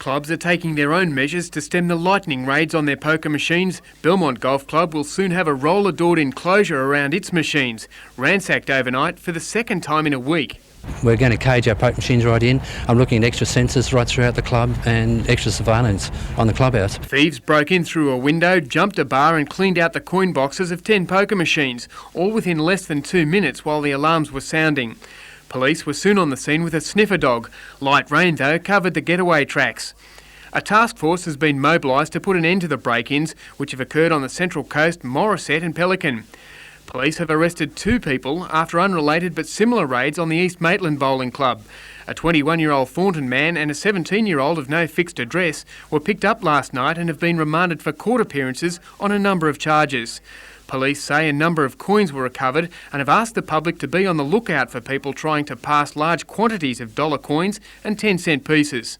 clubs are taking their own measures to stem the lightning raids on their poker machines. Belmont Golf Club will soon have a roller-doored enclosure around its machines, ransacked overnight for the second time in a week. We're going to cage our poker machines right in. I'm looking at extra sensors right throughout the club and extra surveillance on the clubhouse. Thieves broke in through a window, jumped a bar and cleaned out the coin boxes of 10 poker machines, all within less than 2 minutes while the alarms were sounding. Police were soon on the scene with a sniffer dog. Light rain, though, covered the getaway tracks. A task force has been mobilised to put an end to the break-ins, which have occurred on the Central Coast, Morisset and Pelican. Police have arrested 2 people after unrelated but similar raids on the East Maitland Bowling Club. A 21-year-old Thornton man and a 17-year-old of no fixed address were picked up last night and have been remanded for court appearances on a number of charges. Police say a number of coins were recovered and have asked the public to be on the lookout for people trying to pass large quantities of dollar coins and 10-cent pieces.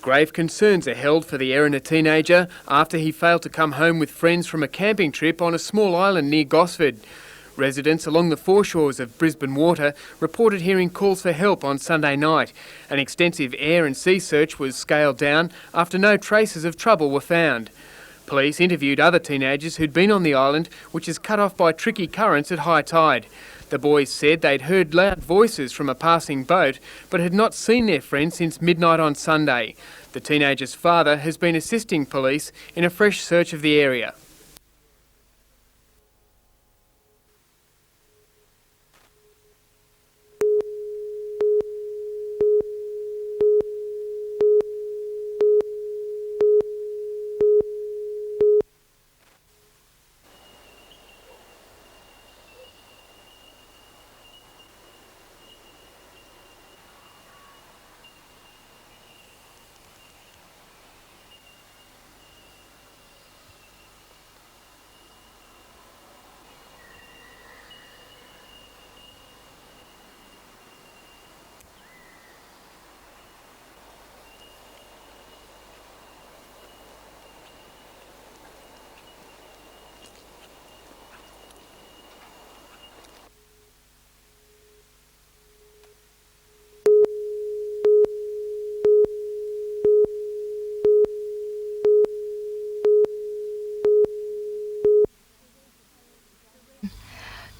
Grave concerns are held for the Erina teenager after he failed to come home with friends from a camping trip on a small island near Gosford. Residents along the foreshores of Brisbane Water reported hearing calls for help on Sunday night. An extensive air and sea search was scaled down after no traces of trouble were found. Police interviewed other teenagers who'd been on the island, which is cut off by tricky currents at high tide. The boys said they'd heard loud voices from a passing boat, but had not seen their friend since midnight on Sunday. The teenager's father has been assisting police in a fresh search of the area.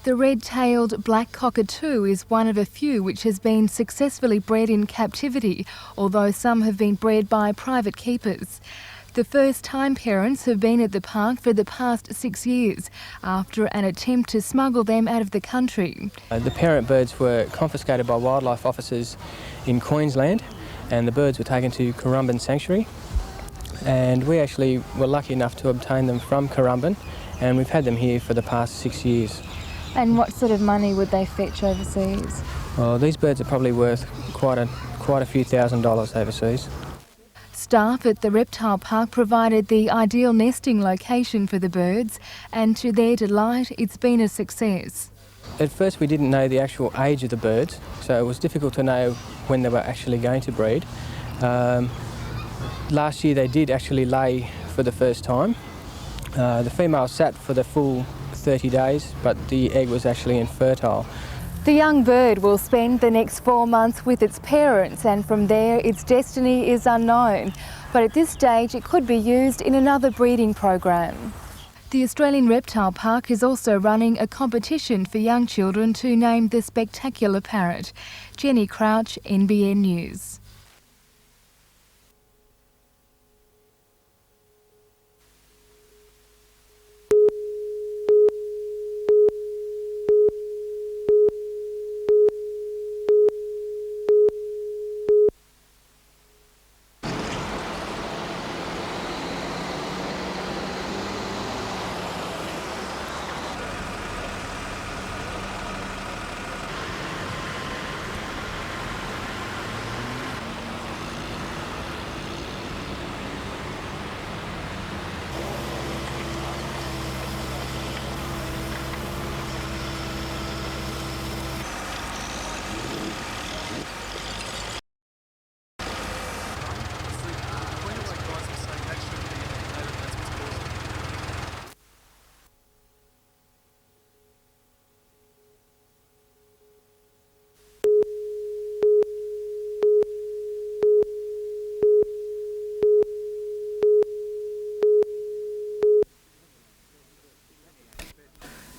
The red-tailed black cockatoo is one of a few which has been successfully bred in captivity, although some have been bred by private keepers. The first-time parents have been at the park for the past 6 years after an attempt to smuggle them out of the country. The parent birds were confiscated by wildlife officers in Queensland, and the birds were taken to Currumbin Sanctuary. And we actually were lucky enough to obtain them from Currumbin, and we've had them here for the past 6 years. And what sort of money would they fetch overseas? Well, these birds are probably worth quite a few $1,000s overseas. Staff at the reptile park provided the ideal nesting location for the birds, and to their delight, it's been a success. At first we didn't know the actual age of the birds, so it was difficult to know when they were actually going to breed. Last year they did actually lay for the first time. The female sat for the full 30 days, but the egg was actually infertile. The young bird will spend the next 4 months with its parents, and from there its destiny is unknown. But at this stage it could be used in another breeding program. The Australian Reptile Park is also running a competition for young children to name the spectacular parrot. Jenny Crouch, NBN News.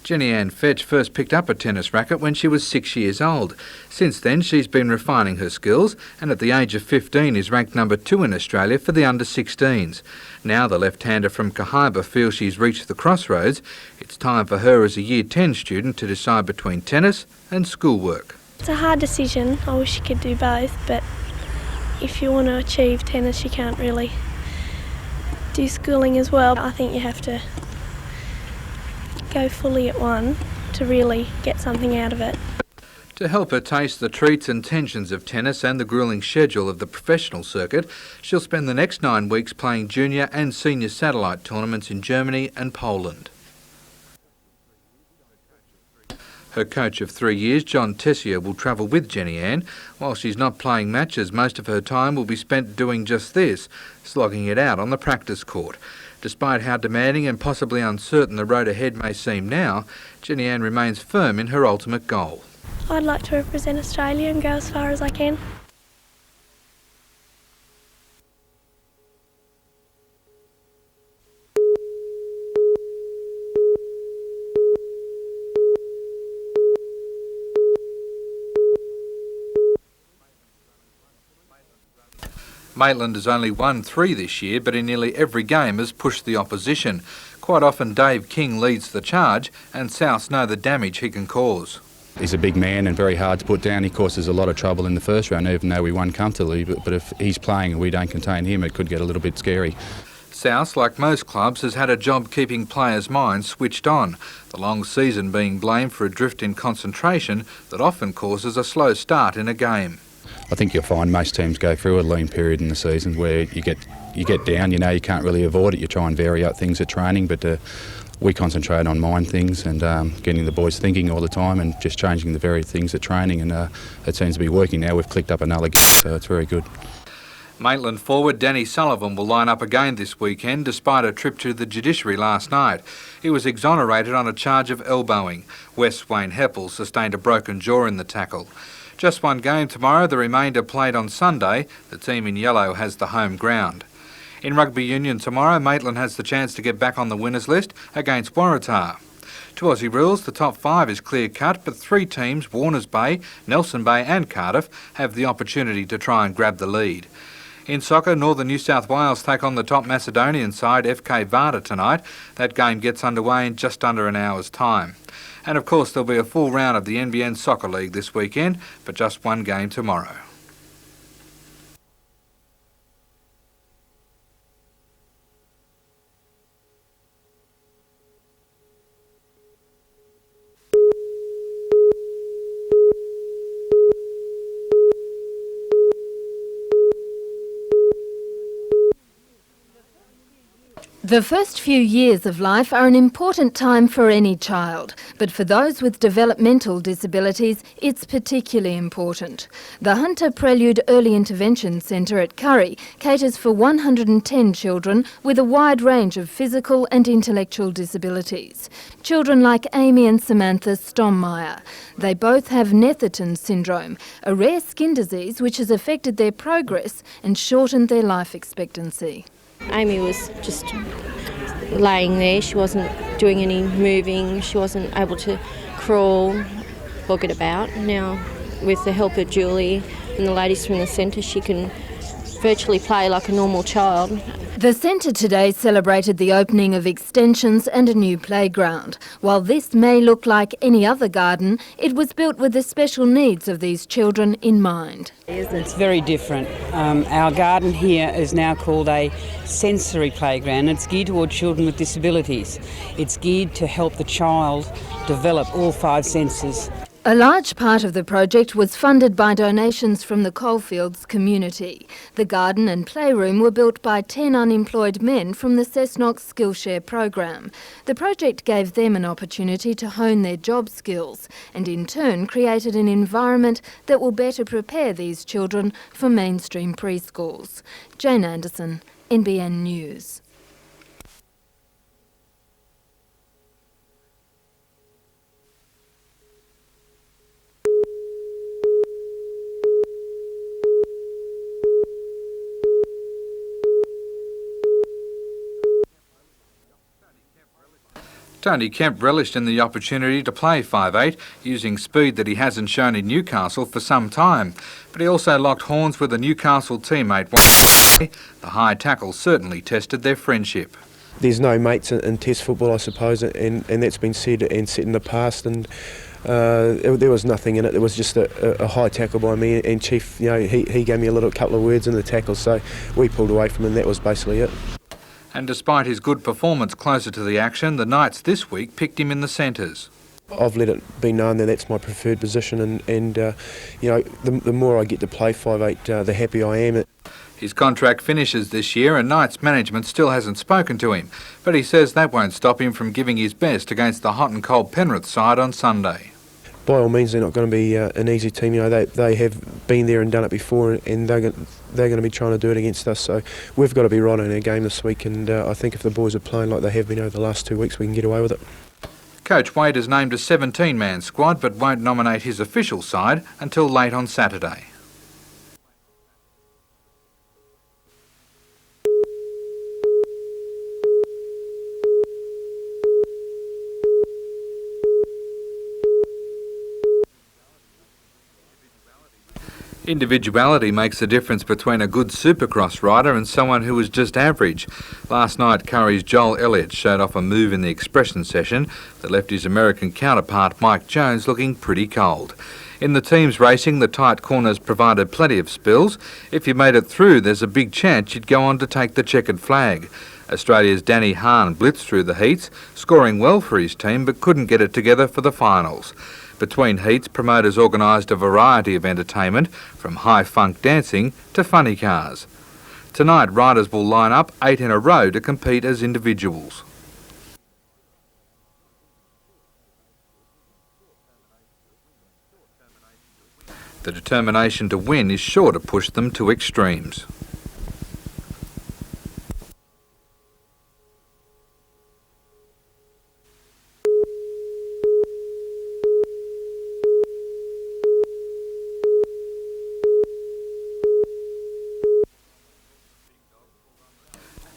Jenny Ann Fetch first picked up a tennis racket when she was 6 years old. Since then, she's been refining her skills and at the age of 15 is ranked number 2 in Australia for the under-16s. Now the left-hander from Cahaiba feels she's reached the crossroads. It's time for her as a Year 10 student to decide between tennis and schoolwork. It's a hard decision. I wish you could do both, but if you want to achieve tennis, you can't really do schooling as well. I think you have to go fully at one to really get something out of it. To help her taste the treats and tensions of tennis and the gruelling schedule of the professional circuit, she'll spend the next 9 weeks playing junior and senior satellite tournaments in Germany and Poland. Her coach of 3 years, John Tessier, will travel with Jenny Ann. While she's not playing matches, most of her time will be spent doing just this, slogging it out on the practice court. Despite how demanding and possibly uncertain the road ahead may seem now, Jenny Ann remains firm in her ultimate goal. I'd like to represent Australia and go as far as I can. Maitland has only won 3 this year, but in nearly every game has pushed the opposition. Quite often Dave King leads the charge, and Souths know the damage he can cause. He's a big man and very hard to put down. He causes a lot of trouble in the first round, even though we won comfortably. But if he's playing and we don't contain him, it could get a little bit scary. South, like most clubs, has had a job keeping players' minds switched on, the long season being blamed for a drift in concentration that often causes a slow start in a game. I think you'll find most teams go through a lean period in the season where you get down. You know, you can't really avoid it. You try and vary out things at training, but we concentrate on mind things and getting the boys thinking all the time and just changing the very things at training, and it seems to be working now. We've clicked up another game, so it's very good. Maitland forward Danny Sullivan will line up again this weekend despite a trip to the judiciary last night. He was exonerated on a charge of elbowing. West Wayne Heppel sustained a broken jaw in the tackle. Just one game tomorrow, the remainder played on Sunday. The team in yellow has the home ground. In rugby union tomorrow, Maitland has the chance to get back on the winners list against Waratah. To Aussie rules, the top 5 is clear-cut, but 3 teams, Warners Bay, Nelson Bay and Cardiff, have the opportunity to try and grab the lead. In soccer, Northern New South Wales take on the top Macedonian side, FK Vardar, tonight. That game gets underway in just under an hour's time. And of course there'll be a full round of the NBN Soccer League this weekend, but just one game tomorrow. The first few years of life are an important time for any child, but for those with developmental disabilities, it's particularly important. The Hunter Prelude Early Intervention Centre at Curry caters for 110 children with a wide range of physical and intellectual disabilities. Children like Amy and Samantha Stommeyer. They both have Netherton syndrome, a rare skin disease which has affected their progress and shortened their life expectancy. Amy was just laying there. She wasn't doing any moving. She wasn't able to crawl or get about. Now, with the help of Julie and the ladies from the centre, she can virtually play like a normal child. The centre today celebrated the opening of extensions and a new playground. While this may look like any other garden, it was built with the special needs of these children in mind. It's very different. Our garden here is now called a sensory playground. It's geared toward children with disabilities. It's geared to help the child develop all 5 senses. A large part of the project was funded by donations from the Coalfields community. The garden and playroom were built by 10 unemployed men from the Cessnock Skillshare program. The project gave them an opportunity to hone their job skills and in turn created an environment that will better prepare these children for mainstream preschools. Jane Anderson, NBN News. Tony Kemp relished in the opportunity to play 5'8", using speed that he hasn't shown in Newcastle for some time. But he also locked horns with a Newcastle teammate. The high tackle certainly tested their friendship. There's no mates in Test football, I suppose, and that's been said and said in the past, and there was nothing in it. It was just a high tackle by me, and Chief, he gave me a couple of words in the tackle, so we pulled away from him, and that was basically it. And despite his good performance closer to the action, the Knights this week picked him in the centres. I've let it be known that that's my preferred position, and the more I get to play 5'8", the happier I am. His contract finishes this year and Knights management still hasn't spoken to him, but he says that won't stop him from giving his best against the hot and cold Penrith side on Sunday. By all means, they're not going to be an easy team. They have been there and done it before, and they're going to be trying to do it against us. So we've got to be right in our game this week, and I think if the boys are playing like they have been over the last 2 weeks, we can get away with it. Coach Wade has named a 17-man squad but won't nominate his official side until late on Saturday. Individuality makes the difference between a good supercross rider and someone who is just average. Last night, Curry's Joel Elliott showed off a move in the expression session that left his American counterpart Mike Jones looking pretty cold. In the team's racing, the tight corners provided plenty of spills. If you made it through, there's a big chance you'd go on to take the checkered flag. Australia's Danny Hahn blitzed through the heats, scoring well for his team but couldn't get it together for the finals. Between heats, promoters organised a variety of entertainment, from high-funk dancing to funny cars. Tonight, riders will line up 8 in a row to compete as individuals. The determination to win is sure to push them to extremes.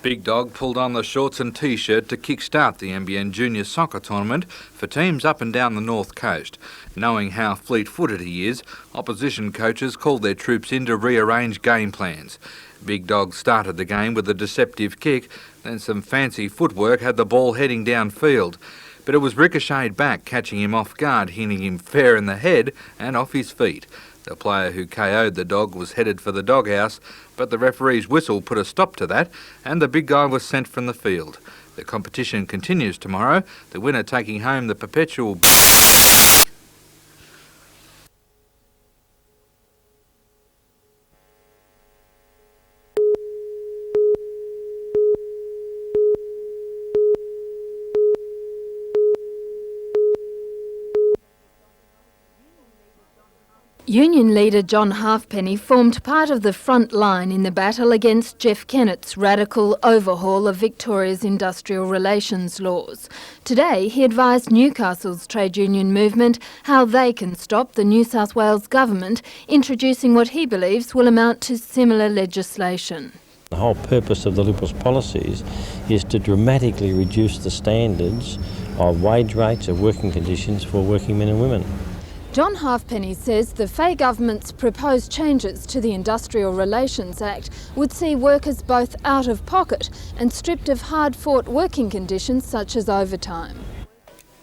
Big Dog pulled on the shorts and T-shirt to kick-start the NBN Junior Soccer Tournament for teams up and down the North Coast. Knowing how fleet-footed he is, opposition coaches called their troops in to rearrange game plans. Big Dog started the game with a deceptive kick, then some fancy footwork had the ball heading downfield. But it was ricocheted back, catching him off guard, hitting him fair in the head and off his feet. The player who KO'd the dog was headed for the doghouse, but the referee's whistle put a stop to that, and the big guy was sent from the field. The competition continues tomorrow, the winner taking home the perpetual... Union leader John Halfpenny formed part of the front line in the battle against Jeff Kennett's radical overhaul of Victoria's industrial relations laws. Today, he advised Newcastle's trade union movement how they can stop the New South Wales government introducing what he believes will amount to similar legislation. The whole purpose of the Liberals' policies is to dramatically reduce the standards of wage rates, of working conditions for working men and women. John Halfpenny says the Fay government's proposed changes to the Industrial Relations Act would see workers both out of pocket and stripped of hard-fought working conditions such as overtime.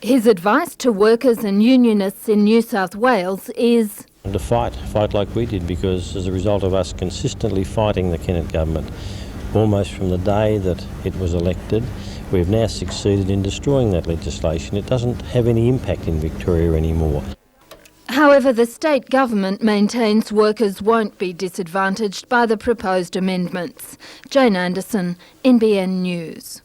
His advice to workers and unionists in New South Wales is to fight like we did, because as a result of us consistently fighting the Kennett government, almost from the day that it was elected, we've now succeeded in destroying that legislation. It doesn't have any impact in Victoria anymore. However, the state government maintains workers won't be disadvantaged by the proposed amendments. Jane Anderson, NBN News.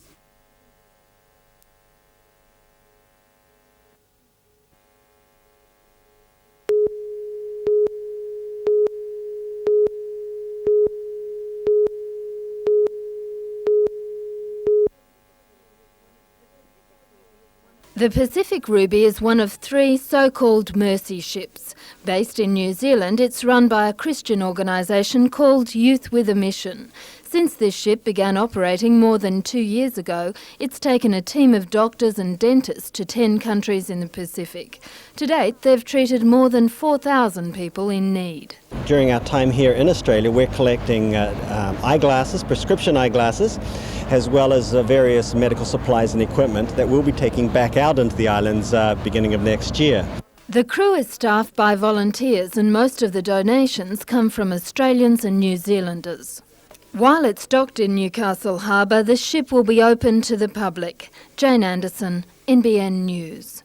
The Pacific Ruby is one of 3 so-called mercy ships. Based in New Zealand, it's run by a Christian organisation called Youth with a Mission. Since this ship began operating more than 2 years ago, it's taken a team of doctors and dentists to 10 countries in the Pacific. To date, they've treated more than 4,000 people in need. During our time here in Australia, we're collecting eyeglasses, prescription eyeglasses, as well as various medical supplies and equipment that we'll be taking back out into the islands beginning of next year. The crew is staffed by volunteers and most of the donations come from Australians and New Zealanders. While it's docked in Newcastle Harbour, the ship will be open to the public. Jane Anderson, NBN News.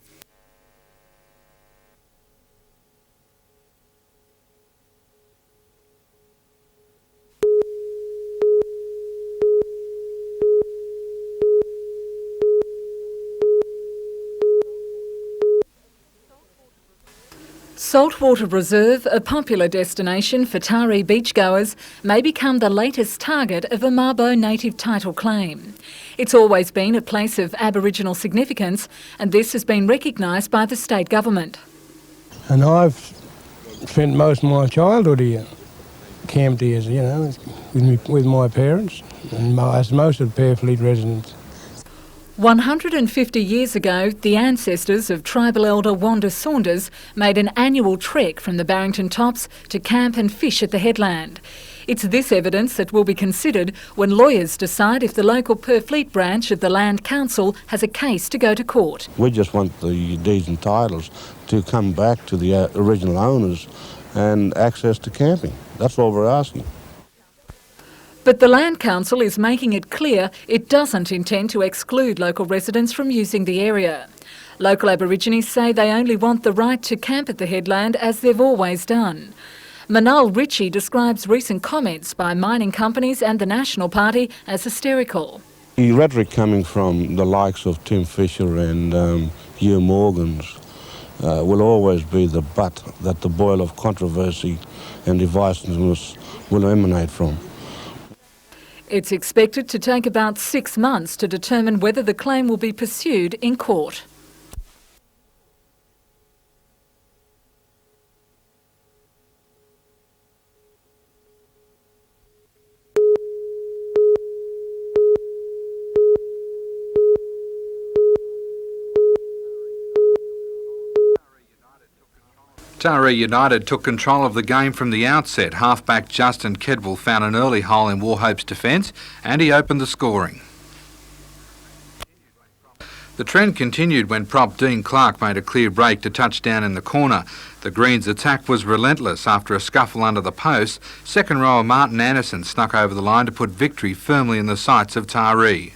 Saltwater Reserve, a popular destination for Taree beachgoers, may become the latest target of a Mabo native title claim. It's always been a place of Aboriginal significance, and this has been recognised by the state government. And I've spent most of my childhood here, camped here, you know, with my parents and most of the Fairfleet residents. 150 years ago, the ancestors of tribal elder Wanda Saunders made an annual trek from the Barrington Tops to camp and fish at the headland. It's this evidence that will be considered when lawyers decide if the local Purfleet branch of the Land Council has a case to go to court. We just want the deeds and titles to come back to the original owners and access to camping. That's all we're asking. But the Land Council is making it clear it doesn't intend to exclude local residents from using the area. Local Aborigines say they only want the right to camp at the headland as they've always done. Manal Ritchie describes recent comments by mining companies and the National Party as hysterical. The rhetoric coming from the likes of Tim Fisher and Hugh Morgans will always be the butt that the boil of controversy and divisiveness will emanate from. It's expected to take about 6 months to determine whether the claim will be pursued in court. Taree United took control of the game from the outset. Halfback Justin Kedwell found an early hole in Warhope's defence and he opened the scoring. The trend continued when prop Dean Clark made a clear break to touchdown in the corner. The Greens' attack was relentless. After a scuffle under the post, second rower Martin Anderson snuck over the line to put victory firmly in the sights of Taree.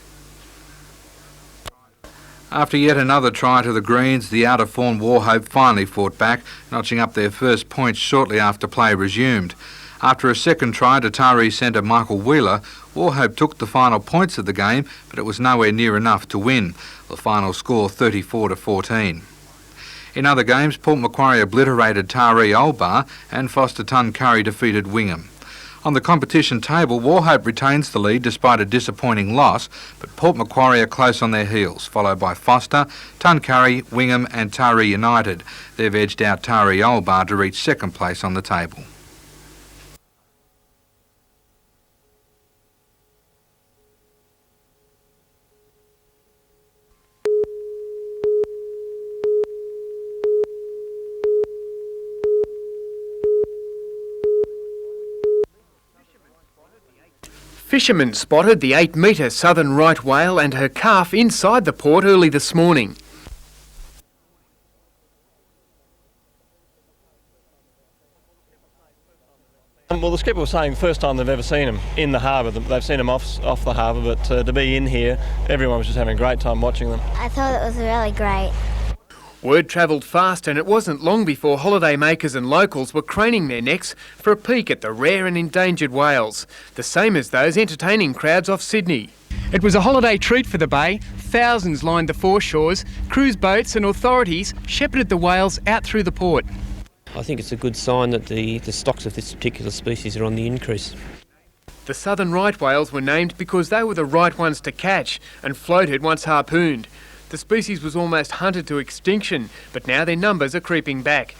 After yet another try to the Greens, the out-of-form Warhope finally fought back, notching up their first points shortly after play resumed. After a second try to Taree centre Michael Wheeler, Warhope took the final points of the game, but it was nowhere near enough to win. The final score 34-14. In other games, Port Macquarie obliterated Taree Old Bar and Foster Tuncurry defeated Wingham. On the competition table, Warhope retains the lead despite a disappointing loss, but Port Macquarie are close on their heels, followed by Foster, Tuncurry, Wingham and Taree United. They've edged out Taree Old Bar to reach second place on the table. Fishermen spotted the 8-metre southern right whale and her calf inside the port early this morning. Well, the skipper was saying the first time they've ever seen them in the harbour. They've seen them off the harbour, but to be in here, everyone was just having a great time watching them. I thought it was really great. Word travelled fast and it wasn't long before holidaymakers and locals were craning their necks for a peek at the rare and endangered whales, the same as those entertaining crowds off Sydney. It was a holiday treat for the bay. Thousands lined the foreshores. Cruise boats and authorities shepherded the whales out through the port. I think it's a good sign that the stocks of this particular species are on the increase. The southern right whales were named because they were the right ones to catch and floated once harpooned. The species was almost hunted to extinction, but now their numbers are creeping back.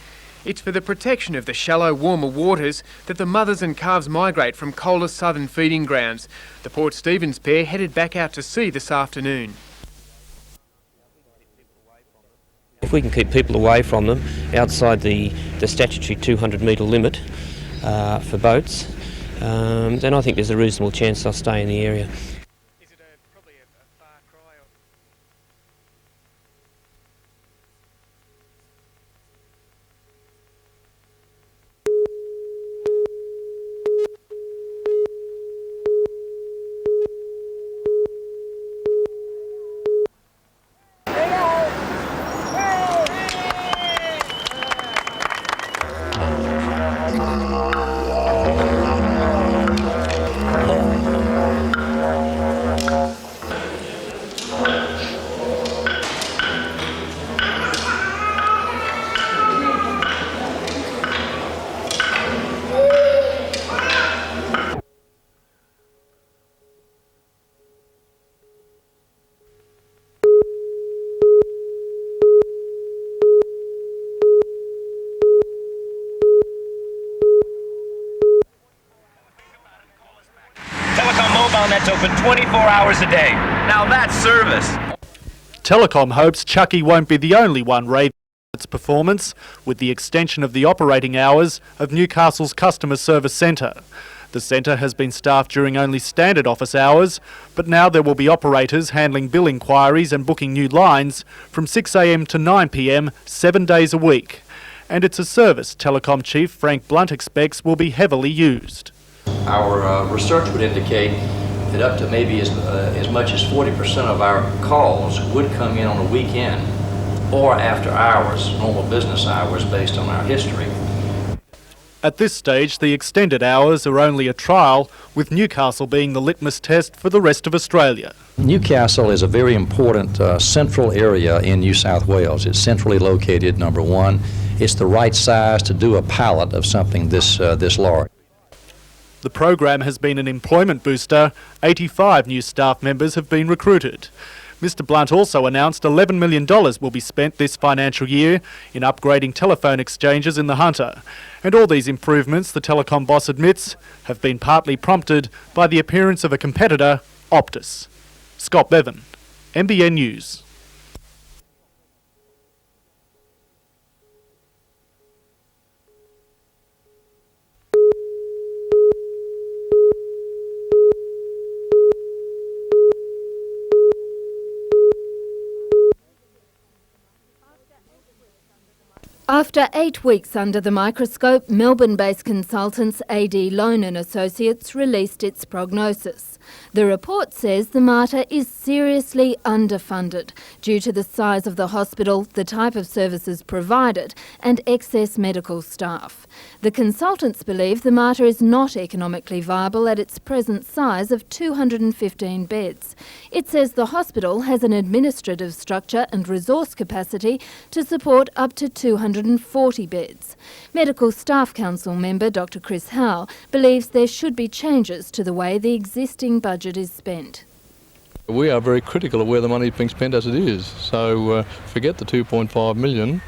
It's for the protection of the shallow, warmer waters that the mothers and calves migrate from colder southern feeding grounds. The Port Stephens pair headed back out to sea this afternoon. If we can keep people away from them outside the statutory 200 metre limit for boats, then I think there's a reasonable chance they'll stay in the area. That's open 24 hours a day. Now that's service. Telecom hopes Chucky won't be the only one raving its performance with the extension of the operating hours of Newcastle's Customer Service Centre. The centre has been staffed during only standard office hours, but now there will be operators handling bill inquiries and booking new lines from 6 a.m. to 9 p.m. 7 days a week. And it's a service Telecom Chief Frank Blunt expects will be heavily used. Our research would indicate that up to maybe as much as 40% of our calls would come in on a weekend or after hours, normal business hours, based on our history. At this stage, the extended hours are only a trial, with Newcastle being the litmus test for the rest of Australia. Newcastle is a very important central area in New South Wales. It's centrally located, number one. It's the right size to do a pallet of something this large. The program has been an employment booster. 85 new staff members have been recruited. Mr Blunt also announced $11 million will be spent this financial year in upgrading telephone exchanges in the Hunter. And all these improvements, the telecom boss admits, have been partly prompted by the appearance of a competitor, Optus. Scott Bevan, NBN News. After 8 weeks under the microscope, Melbourne-based consultants AD Lone & Associates released its prognosis. The report says the Mater is seriously underfunded due to the size of the hospital, the type of services provided and excess medical staff. The consultants believe the Mater is not economically viable at its present size of 215 beds. It says the hospital has an administrative structure and resource capacity to support up to 240 beds. Medical Staff Council member Dr Chris Howe believes there should be changes to the way the existing budget is spent. We are very critical of where the money is being spent as it is, so forget the 2.5 million.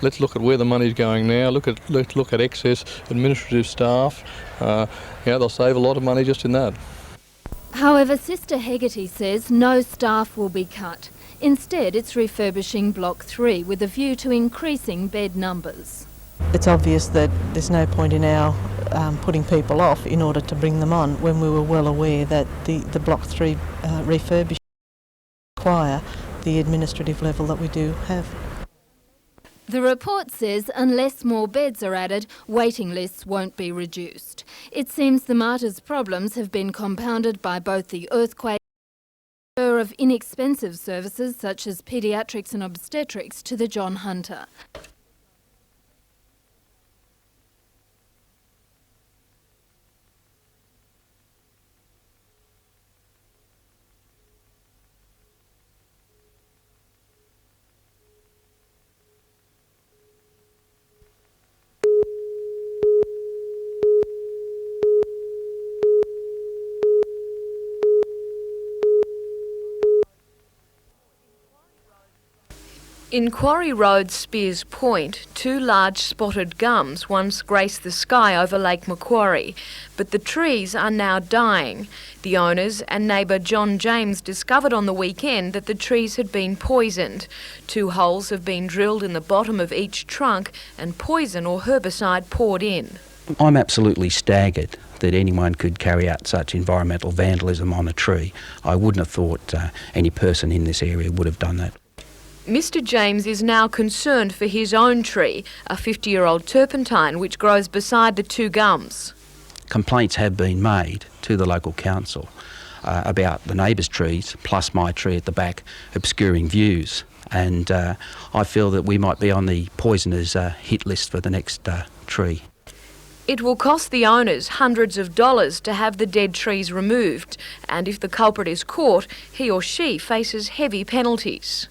Let's look at where the money is going now. Let's look at excess administrative staff. They'll save a lot of money just in that. However, Sister Hegarty says no staff will be cut. Instead, it's refurbishing Block 3 with a view to increasing bed numbers. It's obvious that there's no point in our putting people off in order to bring them on when we were well aware that the Block 3 refurbishment require the administrative level that we do have. The report says unless more beds are added, waiting lists won't be reduced. It seems the Mater's problems have been compounded by both the earthquake and the of inexpensive services such as paediatrics and obstetrics to the John Hunter. In Quarry Road, Spears Point, 2 large spotted gums once graced the sky over Lake Macquarie, but the trees are now dying. The owners and neighbour John James discovered on the weekend that the trees had been poisoned. 2 holes have been drilled in the bottom of each trunk and poison or herbicide poured in. I'm absolutely staggered that anyone could carry out such environmental vandalism on a tree. I wouldn't have thought any person in this area would have done that. Mr James is now concerned for his own tree, a 50-year-old turpentine which grows beside the 2 gums. Complaints have been made to the local council about the neighbours' trees, plus my tree at the back, obscuring views. And I feel that we might be on the poisoners' hit list for the next tree. It will cost the owners hundreds of dollars to have the dead trees removed, and if the culprit is caught, he or she faces heavy penalties.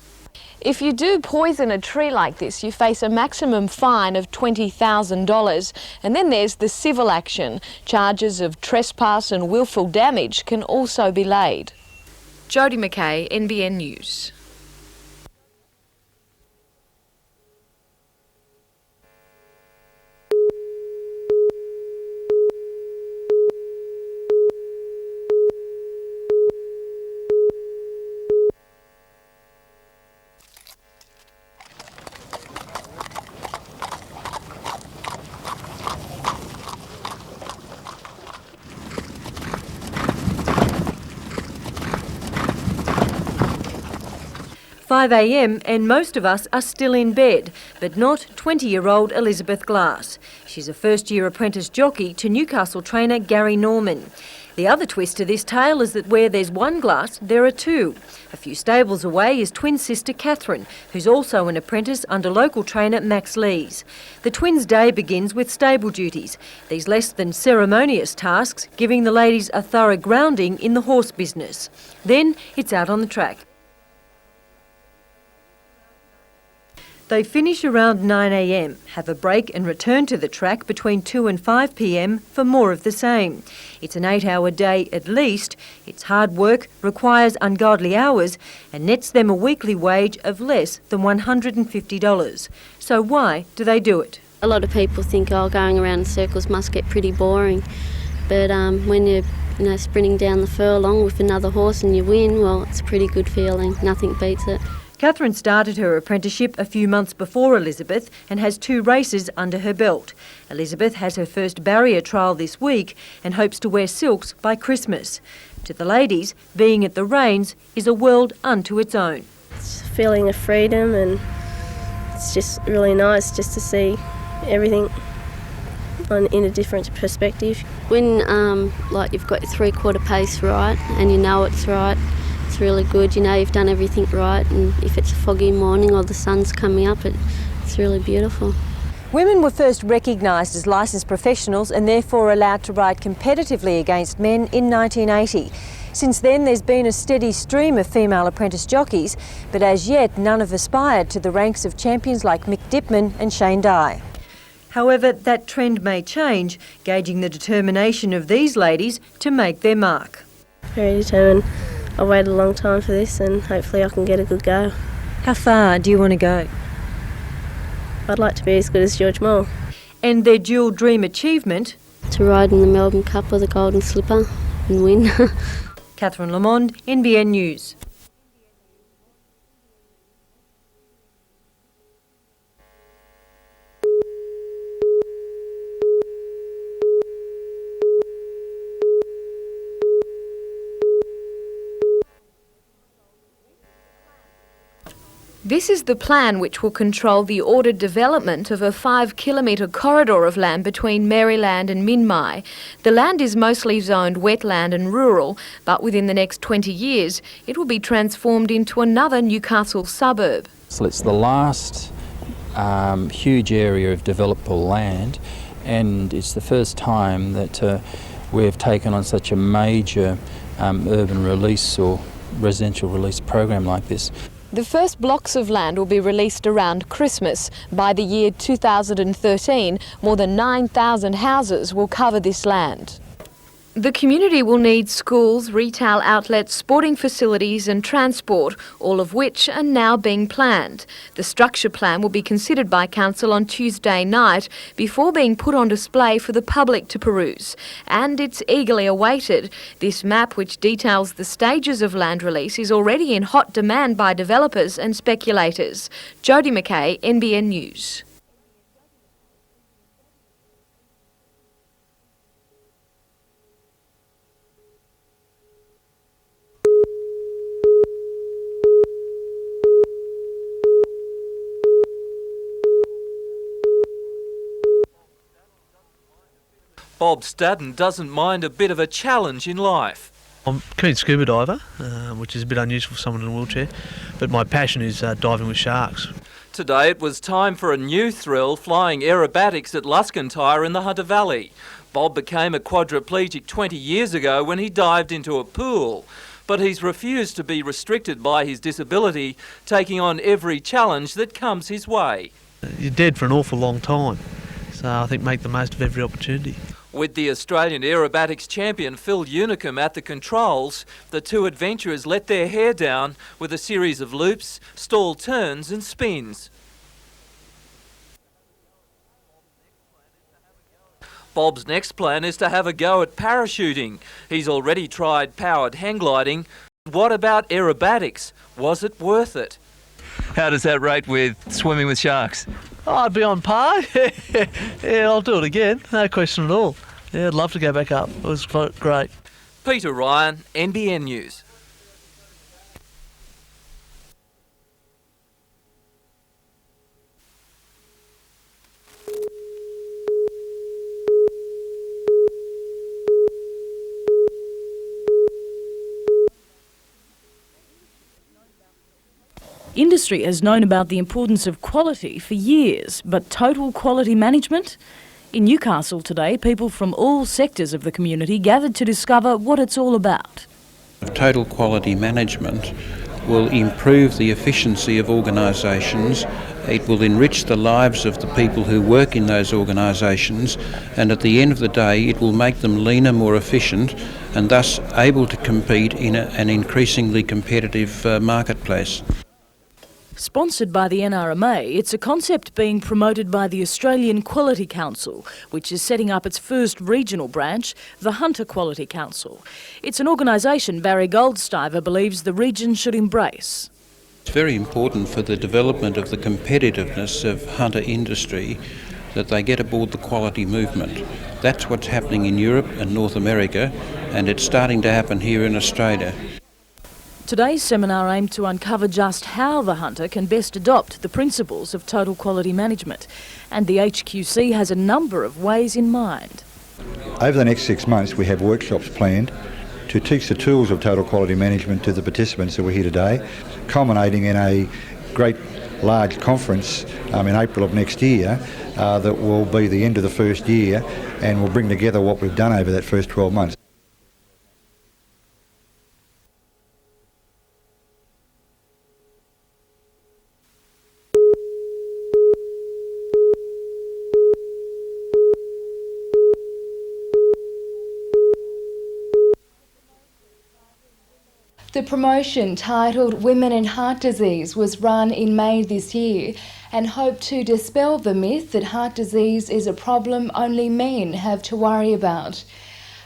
If you do poison a tree like this, you face a maximum fine of $20,000, and then there's the civil action. Charges of trespass and willful damage can also be laid. Jodie McKay, NBN News. "5 a.m. and most of us are still in bed, but not 20-year-old Elizabeth Glass. She's a first-year apprentice jockey to Newcastle trainer Gary Norman. The other twist to this tale is that where there's 1 Glass, there are 2. A few stables away is twin sister Catherine, who's also an apprentice under local trainer Max Lees. The twins' day begins with stable duties, these less than ceremonious tasks giving the ladies a thorough grounding in the horse business. Then it's out on the track. They finish around 9 a.m, have a break and return to the track between 2 and 5 p.m. for more of the same. It's an 8-hour day at least. It's hard work, requires ungodly hours and nets them a weekly wage of less than $150. So why do they do it? A lot of people think, going around in circles must get pretty boring. But when you're sprinting down the furlong with another horse and you win, well, it's a pretty good feeling. Nothing beats it. Catherine started her apprenticeship a few months before Elizabeth and has 2 races under her belt. Elizabeth has her first barrier trial this week and hopes to wear silks by Christmas. To the ladies, being at the reins is a world unto its own. It's a feeling of freedom, and it's just really nice just to see everything in a different perspective. When you've got your 3/4 pace right and you know it's right, it's really good. You know you've done everything right, and if it's a foggy morning or the sun's coming up, it's really beautiful. Women were first recognised as licensed professionals and therefore allowed to ride competitively against men in 1980. Since then there's been a steady stream of female apprentice jockeys, but as yet none have aspired to the ranks of champions like Mick Dipman and Shane Dye. However, that trend may change, gauging the determination of these ladies to make their mark. Very determined. I've waited a long time for this, and hopefully I can get a good go. How far do you want to go? I'd like to be as good as George Moore. And their dual dream achievement? To ride in the Melbourne Cup with a golden slipper and win. Catherine Lamond, NBN News. This is the plan which will control the ordered development of a 5-kilometre corridor of land between Maryland and Minmi. The land is mostly zoned wetland and rural, but within the next 20 years it will be transformed into another Newcastle suburb. So it's the last huge area of developable land, and it's the first time that we've taken on such a major urban release or residential release program like this. The first blocks of land will be released around Christmas. By the year 2013, more than 9,000 houses will cover this land. The community will need schools, retail outlets, sporting facilities and transport, all of which are now being planned. The structure plan will be considered by Council on Tuesday night before being put on display for the public to peruse. And it's eagerly awaited. This map, which details the stages of land release, is already in hot demand by developers and speculators. Jodie McKay, NBN News. Bob Stadden doesn't mind a bit of a challenge in life. I'm a keen scuba diver, which is a bit unusual for someone in a wheelchair, but my passion is diving with sharks. Today it was time for a new thrill, flying aerobatics at Luscantire in the Hunter Valley. Bob became a quadriplegic 20 years ago when he dived into a pool, but he's refused to be restricted by his disability, taking on every challenge that comes his way. You're dead for an awful long time, so I think make the most of every opportunity. With the Australian aerobatics champion Phil Unicum at the controls, the two adventurers let their hair down with a series of loops, stall turns and spins. Bob's next plan is to have a go at parachuting. He's already tried powered hang gliding. What about aerobatics? Was it worth it? How does that rate with swimming with sharks? Oh, I'd be on par. Yeah, I'll do it again, no question at all. Yeah, I'd love to go back up. It was great. Peter Ryan, NBN News. Industry has known about the importance of quality for years, but total quality management? In Newcastle today, people from all sectors of the community gathered to discover what it's all about. Total quality management will improve the efficiency of organisations, it will enrich the lives of the people who work in those organisations, and at the end of the day it will make them leaner, more efficient, and thus able to compete in an increasingly competitive marketplace. Sponsored by the NRMA, it's a concept being promoted by the Australian Quality Council, which is setting up its first regional branch, the Hunter Quality Council. It's an organisation Barry Goldstiver believes the region should embrace. It's very important for the development of the competitiveness of hunter industry that they get aboard the quality movement. That's what's happening in Europe and North America, and it's starting to happen here in Australia. Today's seminar aimed to uncover just how the hunter can best adopt the principles of total quality management, and the HQC has a number of ways in mind. Over the next 6 months we have workshops planned to teach the tools of total quality management to the participants that were here today, culminating in a great large conference in April of next year that will be the end of the first year and will bring together what we've done over that first 12 months. The promotion, titled Women and Heart Disease, was run in May this year and hoped to dispel the myth that heart disease is a problem only men have to worry about.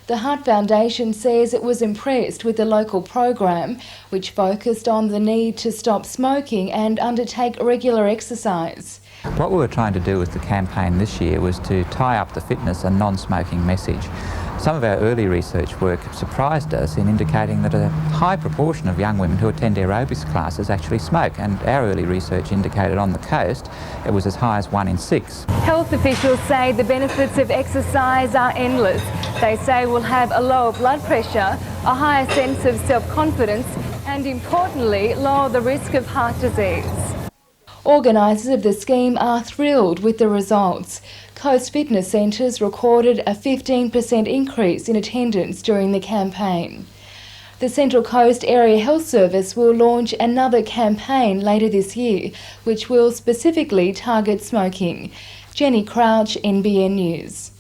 The Heart Foundation says it was impressed with the local program, which focused on the need to stop smoking and undertake regular exercise. What we were trying to do with the campaign this year was to tie up the fitness and non-smoking message. Some of our early research work surprised us in indicating that a high proportion of young women who attend aerobics classes actually smoke, and our early research indicated on the coast it was as high as 1 in 6. Health officials say the benefits of exercise are endless. They say we'll have a lower blood pressure, a higher sense of self-confidence and, importantly, lower the risk of heart disease. Organisers of the scheme are thrilled with the results. Coast fitness centres recorded a 15% increase in attendance during the campaign. The Central Coast Area Health Service will launch another campaign later this year, which will specifically target smoking. Jenny Crouch, NBN News.